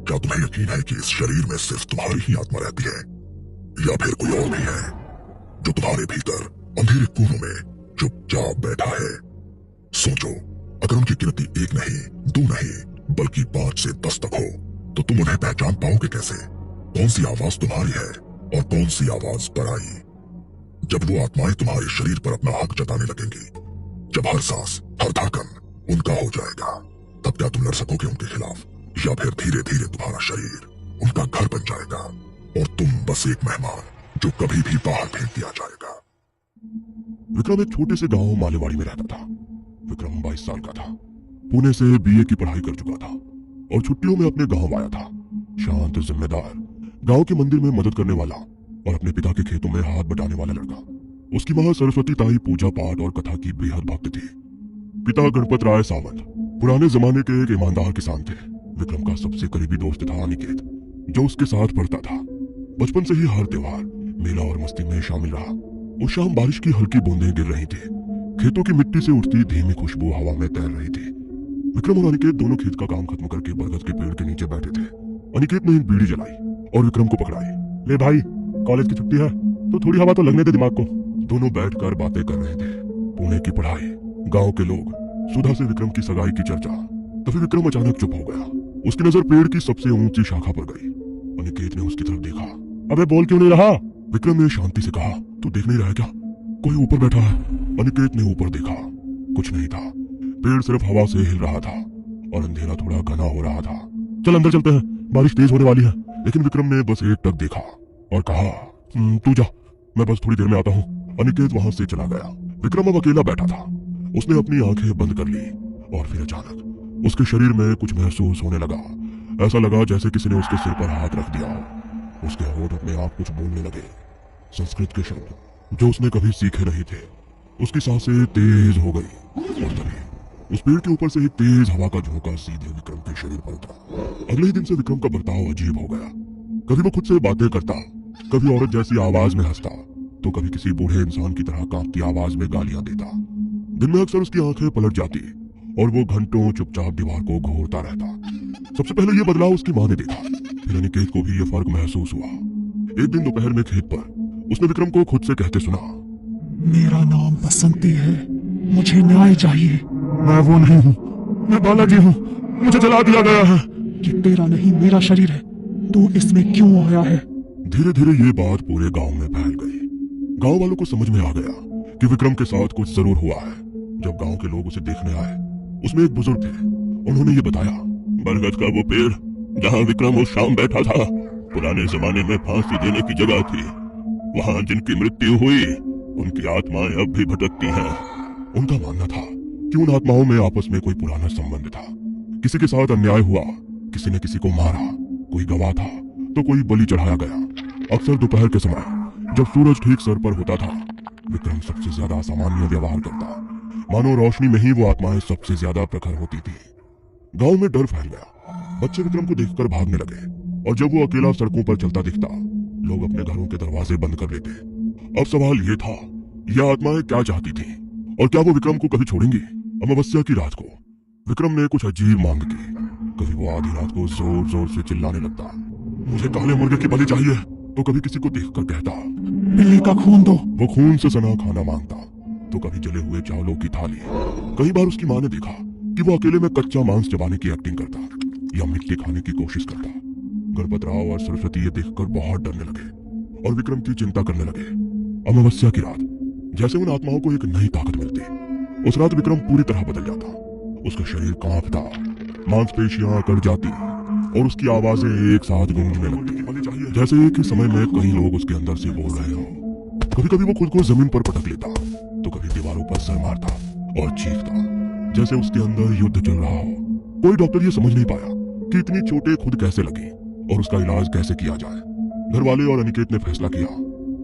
क्या तुम्हें यकीन है कि इस शरीर में सिर्फ तुम्हारी ही आत्मा रहती है, या फिर कोई और भी है जो तुम्हारे भीतर अंधेरे कोनों में चुपचाप बैठा है? सोचो, अगर उनकी गिनती 1 नहीं, 2 नहीं, बल्कि 5 से 10 तक हो, तो तुम उन्हें पहचान पाओगे कैसे? कौन सी आवाज तुम्हारी है और कौन सी आवाज पराई? जब वो आत्माएं तुम्हारे शरीर पर अपना हक जताने लगेंगी, जब हर सांस, हर धड़कन उनका हो जाएगा, तब क्या तुम लड़ सकोगे उनके खिलाफ? या फिर धीरे धीरे तुम्हारा शरीर उनका घर बन जाएगा और तुम बस एक मेहमान जो कभी भी बाहर फेंक दिया जाएगा? विक्रम एक छोटे से गांव मालेवाड़ी में रहता था। विक्रम 22 साल का था। पुणे से बीए की पढ़ाई कर चुका था और छुट्टियों में अपने गांव आया था। शांत, जिम्मेदार, गांव के मंदिर में मदद करने वाला और अपने पिता के खेतों में हाथ बटाने वाला लड़का। उसकी मां सरस्वती ताई पूजा पाठ और कथा की बेहद भक्त थी। पिता गणपत राय सावंत पुराने जमाने के एक ईमानदार किसान थे। विक्रम का सबसे करीबी दोस्त था अनिकेत, जो उसके साथ पढ़ता था। बचपन से ही हर त्योहार, मेला और मस्ती में शामिल रहा। उस शाम बारिश की हल्की बूंदें गिर रही थी। खेतों की मिट्टी से उठती धीमी खुशबू हवा में तैर रही थी। विक्रम और अनिकेत दोनों खेत का काम खत्म करके बरगद के पेड़ के नीचे बैठे थे। अनिकेत ने एक बीड़ी जलाई और विक्रम को पकड़ाई। ले भाई, कॉलेज की छुट्टी है तो थोड़ी हवा तो लगने दे दिमाग को। दोनों बैठकर बातें कर रहे थे। पुणे की पढ़ाई, गांव के लोग, सुधा से विक्रम की सगाई की चर्चा। तभी विक्रम अचानक चुप हो गया। उसकी नजर पेड़ की सबसे ऊंची शाखा पर गई। अनिकेत ने उसकी तरफ देखा। अबे बोल क्यों नहीं रहा? विक्रम ने शांति से कहा। तू देख नहीं रहा है क्या? कोई ऊपर बैठा है। अनिकेत ने ऊपर देखा। कुछ नहीं था। पेड़ सिर्फ हवा से हिल रहा था और अंधेरा थोड़ा घना हो रहा था। चल अंदर चलते हैं, बारिश तेज होने वाली है। लेकिन विक्रम ने बस एक टक देखा और कहा, तू जा, मैं बस थोड़ी देर में आता हूँ। अनिकेत वहां से चला गया। विक्रम अब अकेला बैठा था। उसने अपनी आंखें बंद कर ली और फिर अचानक उसके शरीर में कुछ महसूस होने लगा। ऐसा लगा जैसे किसी ने उसके सिर पर हाथ रख दिया हो। उसके होंठ अपने आप कुछ बोलने लगे, संस्कृत के शब्द जो उसने कभी सीखे नहीं थे। उसकी सांसें तेज हो गई और तभी उस पेड़ के ऊपर से एक तेज हवा का झोंका सीधे विक्रम के शरीर पर उतरा। अगले ही दिन से विक्रम का बर्ताव अजीब हो गया। कभी वो खुद से बातें करता, कभी औरत जैसी आवाज में हंसता, तो कभी किसी बूढ़े इंसान की तरह कांपती आवाज में गालियां देता। दिन में अक्सर उसकी आंखें पलट जाती और वो घंटों चुपचाप दीवार को घूरता रहता। सबसे पहले ये बदलाव उसकी मां ने देखा, फिर अनिकेत को भी ये फर्क महसूस हुआ। एक दिन दोपहर में खेत पर उसने विक्रम को खुद से कहते सुना, मेरा नाम बसंती है, मुझे न्याय चाहिए। मैं वो नहीं हूँ, मैं बालाजी हूँ, मुझे जला दिया गया है। ये तेरा नहीं, मेरा शरीर है, तू इसमें क्यों आया है? धीरे धीरे ये बात पूरे गांव में फैल गई। गांव वालों को समझ में आ गया कि विक्रम के साथ कुछ जरूर हुआ है। जब गांव के लोग उसे देखने आए, उसमें एक बुजुर्ग थे। उन्होंने ये बताया, बरगद का वो पेड़ जहाँ विक्रम उस शाम बैठा था, पुराने जमाने में फांसी देने की जगह थी। वहाँ जिनकी मृत्यु हुई, उनकी आत्माएं अब भी भटकती हैं। उनका मानना था कि उन आत्माओं में आपस में कोई पुराना संबंध था। किसी के साथ अन्याय हुआ, किसी ने किसी को मारा, कोई गवाह था तो कोई बलि चढ़ाया गया। अक्सर दोपहर के समय जब सूरज ठीक सर पर होता था, विक्रम सबसे ज्यादा असामान्य व्यवहार करता, मानो रोशनी में ही वो आत्माएं सबसे ज्यादा प्रखर होती थी। गांव में डर फैल गया। बच्चे विक्रम को देखकर भागने लगे और जब वो अकेला सड़कों पर चलता दिखता, लोग अपने घरों के दरवाजे बंद कर लेते। अब सवाल ये था, ये आत्माएं क्या चाहती थी और क्या वो विक्रम को कभी छोड़ेंगी? अमावस्या की रात को विक्रम ने कुछ अजीब मांग की। कभी वो आधी रात को जोर जोर से चिल्लाने लगता, मुझे काले मुर्गे की बलि चाहिए, तो कभी किसी को देखकर कहता, बिल्ली का खून दो। वो खून से सना खाना मांगता, तो कभी जले हुए चावलों की थाली। कई बार उसकी मां ने देखा कि वो अकेले में कच्चा मांस चबाने की एक्टिंग करता या मिट्टी खाने की कोशिश करता। गणपत राव और सरस्वती ये देखकर बहुत डरने लगे और विक्रम की चिंता करने लगे। अमावस्या की रात जैसे उन आत्माओं को एक नई ताकत मिलती। उस रात विक्रम पूरी तरह बदल जाता। उसका शरीर कांपता, मांसपेशियां कट जाती और उसकी आवाजें एक साथ गूंजने लगती, जैसे एक ही समय में कई लोग उसके अंदर से बोल रहे हो। कभी कभी वो खुद को जमीन पर पटक लेता, तो कभी दीवारों पर सर मारता और चीखता, जैसे उसके अंदर युद्ध चल रहा हो। कोई डॉक्टर ये समझ नहीं पाया कि इतनी चोटें खुद कैसे लगी और उसका इलाज कैसे किया जाए। घर वाले और अनिकेत ने फैसला किया,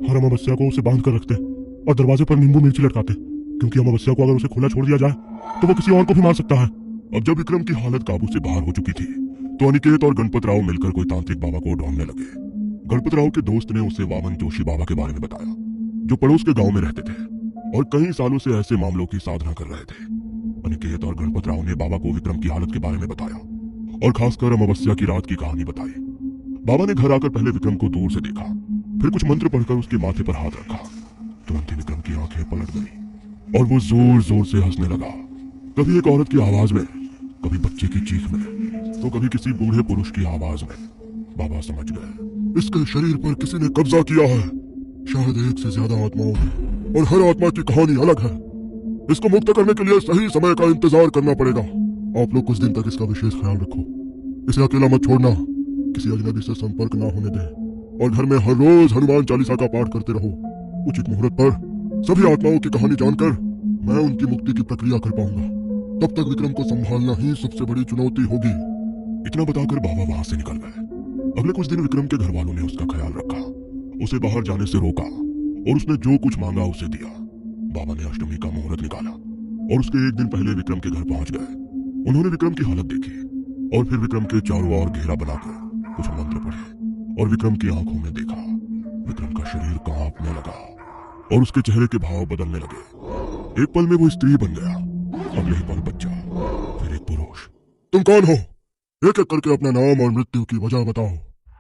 हर अमावस्या को उसे बांध कर रखते और दरवाजे पर नींबू मिर्ची लटकाते, क्योंकि अमावस्या को अगर उसे खुला छोड़ दिया जाए तो वो किसी और को भी मार सकता है। अब जब विक्रम की हालत काबू से बाहर हो चुकी थी, तो अनिकेत और गणपत राव मिलकर कोई तांत्रिक बाबा को ढूंढने लगे। गणपत राव के दोस्त ने उसे वामन जोशी बाबा के बारे में बताया, जो पड़ोस के गांव में रहते थे और कई सालों से ऐसे मामलों की साधना कर रहे थे। अनिकेत और गणपत राव ने बाबा को विक्रम की हालत के बारे में बताया और खासकर अमावस्या की रात की कहानी बताई। बाबा ने घर आकर पहले विक्रम को दूर से देखा, फिर कुछ मंत्र पढ़कर उसके माथे पर हाथ रखा। तुरंत ही विक्रम की आंखें पलट गई और वो जोर जोर से हंसने लगा। कभी एक औरत की आवाज में, कभी बच्चे की चीख में, तो कभी किसी बूढ़े पुरुष की आवाज में। बाबा समझ गए, इसके शरीर पर किसी ने कब्जा किया है। शायद एक से ज्यादा आत्माओं ने, और हर आत्मा की कहानी अलग है। इसको मुक्त करने के लिए सही समय का इंतजार करना पड़ेगा। आप लोग कुछ दिन तक इसका विशेष ख्याल रखो। इसे अकेला मत छोड़ना, किसी अजनबी से संपर्क ना होने दें, और घर में हर रोज हनुमान चालीसा का पाठ करते रहो। उचित मुहूर्त पर सभी आत्माओं की कहानी जानकर मैं उनकी मुक्ति की प्रक्रिया कर पाऊंगा। तब तक विक्रम को संभालना ही सबसे बड़ी चुनौती होगी। इतना बताकर बाबा वहां से निकल गए। अगले कुछ दिन विक्रम के घर वालों ने उसका ख्याल रखा, उसे बाहर जाने से रोका और उसने जो कुछ मांगा उसे दिया। बाबा ने अष्टमी का मुहूर्त निकाला और उसके एक दिन पहले विक्रम के घर पहुंच गए। उन्होंने विक्रम की हालत देखी और फिर विक्रम के चारों ओर घेरा बनाकर कुछ मंत्र पढ़े और विक्रम की आंखों में देखा। विक्रम का शरीर कांपने लगा और उसके चेहरे के भाव बदलने लगे। एक पल में वो स्त्री बन गया, अगले ही पल बच्चा, फिर एक पुरुष। तुम कौन हो? एक एक करके अपना नाम और मृत्यु की वजह बताओ।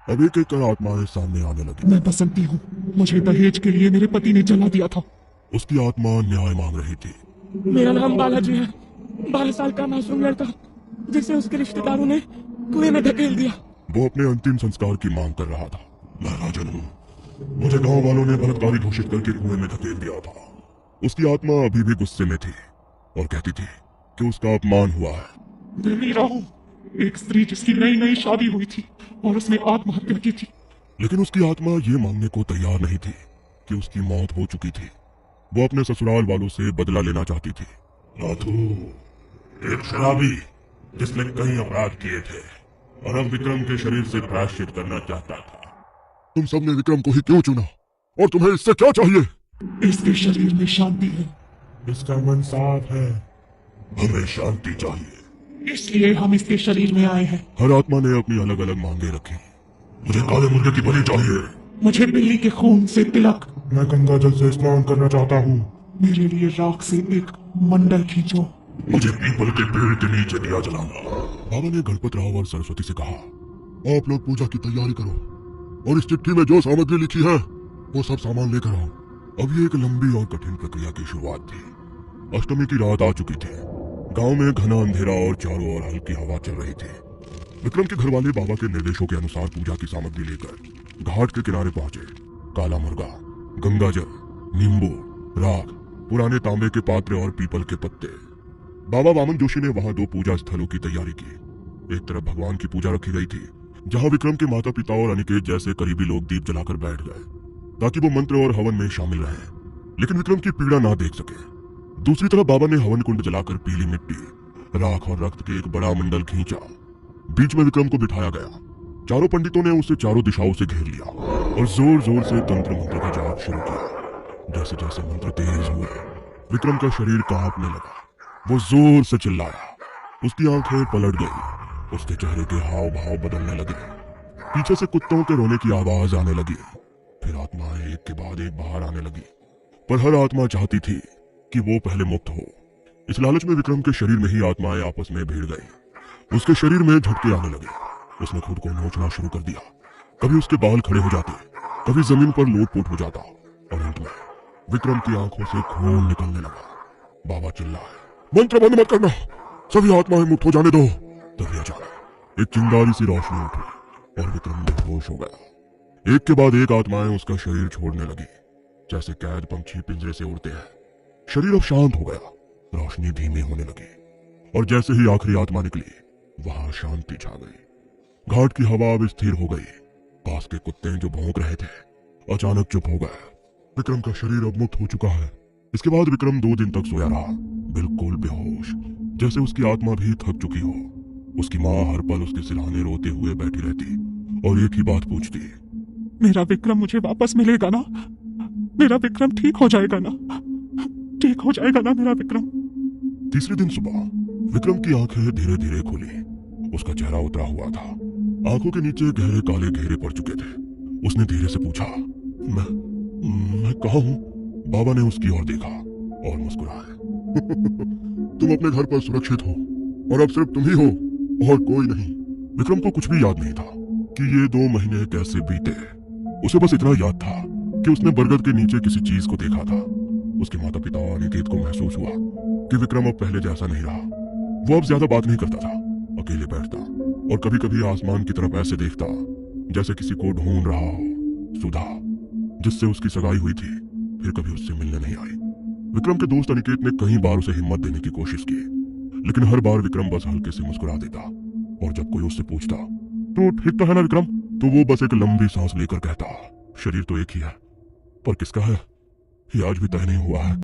अब एक एक कर आत्माएं सामने आने लगी। मैं बसंती हूँ। मुझे दहेज के लिए मेरे पति ने जला दिया था। उसकी आत्मा न्याय मांग रही थी। मेरा नाम बालाजी है। 12 साल का मासूम लड़का जिसे उसके रिश्तेदारों ने कुएं में धकेल दिया। वो अपने अंतिम संस्कार की मांग कर रहा था। मैं राजन हूँ। मुझे गांव वालों ने बलात्कारी घोषित करके कुएं में धकेल दिया था। उसकी आत्मा अभी भी गुस्से में थी और कहती थी कि उसका अपमान हुआ है। मैं मीरा हूँ, एक स्त्री जिसकी नई नई शादी हुई थी और उसने आत्महत्या की थी। लेकिन उसकी आत्मा ये मांगने को तैयार नहीं थी कि उसकी मौत हो चुकी थी। वो अपने ससुराल वालों से बदला लेना चाहती थी। नाथू, एक शराबी जिसने कई अपराध किए थे और अब विक्रम के शरीर से प्रायश्चित करना चाहता था। तुम सबने विक्रम को ही क्यों चुना और तुम्हें इससे क्या चाहिए? इसके शरीर में शांति है, इसका मन साफ है। हमें शांति चाहिए, इसलिए हम इसके शरीर में आए हैं। हर आत्मा ने अपनी अलग अलग मांगे रखी। मुझे काले मुर्गे की बलि चाहिए। मुझे बिल्ली के खून से तिलक। मैं गंगा जल से स्नान करना चाहता हूँ। मेरे लिए राख से एक मंडल खींचो। मुझे पीपल के पेड़ के नीचे दिया जलाना। बाबा ने गणपत राव और सरस्वती से कहा, आप लोग पूजा की तैयारी करो और इस चिट्ठी में जो सामग्री लिखी है वो सब सामान लेकर आओ। अब ये एक लंबी और कठिन प्रक्रिया की शुरुआत थी। अष्टमी की रात आ चुकी थी। गांव में घना अंधेरा और चारों ओर हल्की हवा चल रही थी। विक्रम के घर वाले बाबा के निर्देशों के अनुसार पूजा की सामग्री लेकर घाट के किनारे पहुंचे। काला मुर्गा, गंगाजल, नींबू, राख, पुराने तांबे के पात्र और पीपल के पत्ते। बाबा वामन जोशी ने वहां 2 पूजा स्थलों की तैयारी की। एक तरफ भगवान की पूजा रखी गई थी, जहां विक्रम के माता पिता और अनिकेत जैसे करीबी लोग दीप जलाकर बैठ गए ताकि वो मंत्र और हवन में शामिल रहे, लेकिन विक्रम की पीड़ा ना देख सके। दूसरी तरफ बाबा ने हवन कुंड जलाकर पीली मिट्टी, राख और रक्त के एक बड़ा मंडल खींचा। बीच में विक्रम को बिठाया गया। चारों पंडितों ने उसे चारों दिशाओं से घेर लिया और जोर जोर से तंत्र मंत्र का जाप शुरू किया। जैसे जैसे मंत्र तेज हुए, विक्रम का शरीर कांपने लगा। वो जोर से चिल्लाया, उसकी आंखें पलट गई, उसके चेहरे के हाव भाव बदलने लगे। पीछे से कुत्तों के रोने की आवाज आने लगी। फिर आत्माएं एक के बाद एक बाहर आने लगी, पर हर आत्मा चाहती थी कि वो पहले मुक्त हो। इस लालच में विक्रम के शरीर में ही आत्माएं आपस में भिड़ गई। उसके शरीर में झटके आने लगे। उसने खुद को नोचना शुरू कर दिया। कभी उसके बाल खड़े हो जाते, कभी जमीन पर लोटपोट हो जाता और अंत में विक्रम की आंखों से खून निकलने लगा। बाबा चिल्लाए, मंत्र बंद मत करना, सभी आत्माएं मुक्त हो जाने दो। तभी अचानक एक चिंगारी सी रोशनी उठी और विक्रम बेहोश हो गया। एक के बाद एक आत्माएं उसका शरीर छोड़ने लगी, जैसे कैद पंछी पिंजरे से उड़ते हैं। शरीर अब शांत हो गया, रोशनी धीमी होने लगी और जैसे ही आखिरी आत्मा निकली, वहां शांति छा गई। घाट की हवा अब स्थिर हो गई। पास के कुत्ते जो भौंक रहे थे अचानक चुप हो गए। विक्रम का शरीर अब मुक्त हो चुका है। इसके बाद विक्रम 2 दिन तक सोया रहा, बिल्कुल बेहोश, जैसे उसकी आत्मा भी थक चुकी हो। उसकी माँ हर पल उसके सिरहाने रोते हुए बैठी रहती और एक ही बात पूछती, मेरा विक्रम मुझे वापस मिलेगा ना? मेरा विक्रम ठीक हो जाएगा ना? ठीक हो जाएगा ना मेरा विक्रम? तीसरे दिन सुबह विक्रम की आंखें धीरे धीरे खुली। उसका चेहरा उतरा हुआ था, आंखों के नीचे गहरे काले घेरे पड़ चुके थे। उसने धीरे से पूछा, मैं कहाँ हूँ? बाबा ने उसकी ओर देखा और मुस्कुराए। तुम अपने घर पर सुरक्षित हो और अब सिर्फ तुम ही हो और कोई नहीं। विक्रम को कुछ भी याद नहीं था कि ये 2 महीने कैसे बीते। उसे बस इतना याद था कि उसने बरगद के नीचे किसी चीज को देखा था। उसके माता पिता और अनिकेत को महसूस हुआ कि विक्रम अब पहले जैसा नहीं रहा। वो अब ज्यादा बात नहीं करता था, अकेले बैठता और कभी कभी आसमान की तरफ ऐसे देखता जैसे किसी को ढूंढ रहा हो। सुधा, जिससे उसकी सगाई हुई थी, फिर कभी उससे मिलने नहीं आई। विक्रम के दोस्त अनिकेत ने कई बार उसे हिम्मत देने की कोशिश की, लेकिन हर बार विक्रम बस हल्के से मुस्कुरा देता। और जब कोई उससे पूछता तो ठीक तो है ना विक्रम, तो वो बस एक लंबी सांस लेकर कहता, शरीर तो एक ही है, पर किसका है ये आज भी तय नहीं हुआ है।